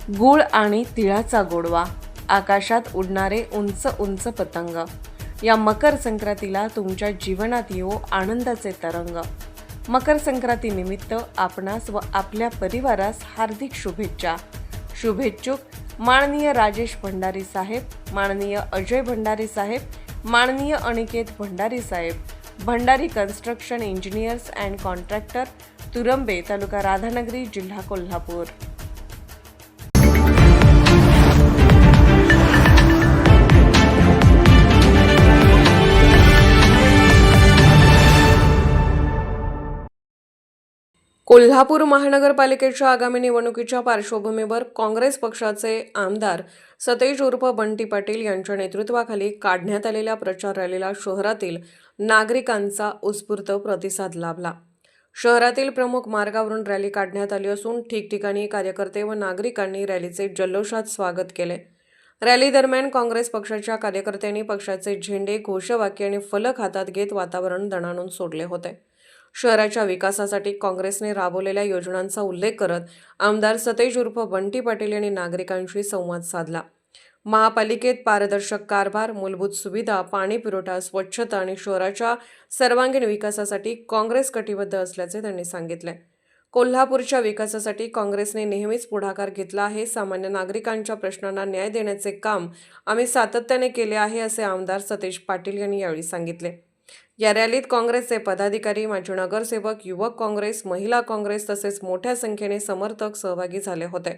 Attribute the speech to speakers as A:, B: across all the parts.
A: गूळ आणि तिळाचा गोडवा, आकाशात उडणारे उंच उंच पतंग, या मकर संक्रांतीला तुमच्या जीवनात येवो आनंदाचे तरंग। मकर संक्रांतीनिमित्त आपणास व आपल्या परिवारास हार्दिक शुभेच्छा। शुभेच्छुक माननीय राजेश भंडारी साहेब, माननीय अजय भंडारी साहेब, माननीय अनिकेत भंडारी साहेब, Bhandari construction engineers and contractor, Turambe, taluka Radhanagari, जिल्हा कोल्हापूर। कोल्हापूर महानगरपालिकेच्या आगामी निवडणुकीच्या पार्श्वभूमीवर काँग्रेस पक्षाचे आमदार सतेज उर्फ बंटी पाटील यांच्या नेतृत्वाखाली काढण्यात आलेल्या प्रचार रॅलीला शहरातील नागरिकांचा उत्स्फूर्त प्रतिसाद लाभला। शहरातील प्रमुख मार्गावरून रॅली काढण्यात आली असून ठिकठिकाणी कार्यकर्ते व नागरिकांनी रॅलीचे जल्लोषात स्वागत केले। रॅली दरम्यान काँग्रेस पक्षाच्या कार्यकर्त्यांनी पक्षाचे झेंडे, घोषवाक्य आणि फलक हातात घेत वातावरण दणाणून सोडले होते। शहराच्या विकासासाठी काँग्रेसने राबवलेल्या योजनांचा उल्लेख करत आमदार सतेज उर्फ बंटी पाटील यांनी नागरिकांशी संवाद साधला। महापालिकेत पारदर्शक कारभार, मूलभूत सुविधा, पाणी पुरवठा, स्वच्छता आणि शहराच्या सर्वांगीण विकासासाठी काँग्रेस कटिबद्ध असल्याचे त्यांनी सांगितले। कोल्हापूरच्या विकासासाठी काँग्रेसने नेहमीच पुढाकार घेतला आहे। सामान्य नागरिकांच्या प्रश्नांना न्याय देण्याचे काम आम्ही सातत्याने केले आहे, असे आमदार सतेज पाटील यांनी यावेळी सांगितले। या रॅलीत काँग्रेसचे पदाधिकारी, माजी नगरसेवक, युवक काँग्रेस, महिला काँग्रेस तसेच मोठ्या संख्येने समर्थक सहभागी झाले होते।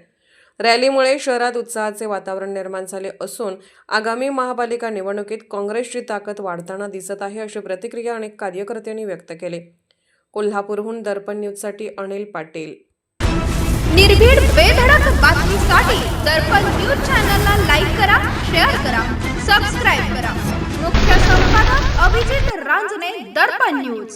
A: रॅलीमुळे शहरात उत्साहाचे वातावरण निर्माण झाले असून आगामी महापालिका निवडणुकीत काँग्रेसची ताकद वाढताना दिसत आहे, अशी प्रतिक्रिया अनेक कार्यकर्त्यांनी व्यक्त केली। कोल्हापूरहून दर्पण न्यूजसाठी अनिल पाटील।
B: निर्भीड बेधडक बातमीसाठी दर्पण न्यूज चॅनलला लाईक करा, शेअर करा, सबस्क्राइब करा। मुख्य संपादक अभिजित रांजणे, दर्पण न्यूज।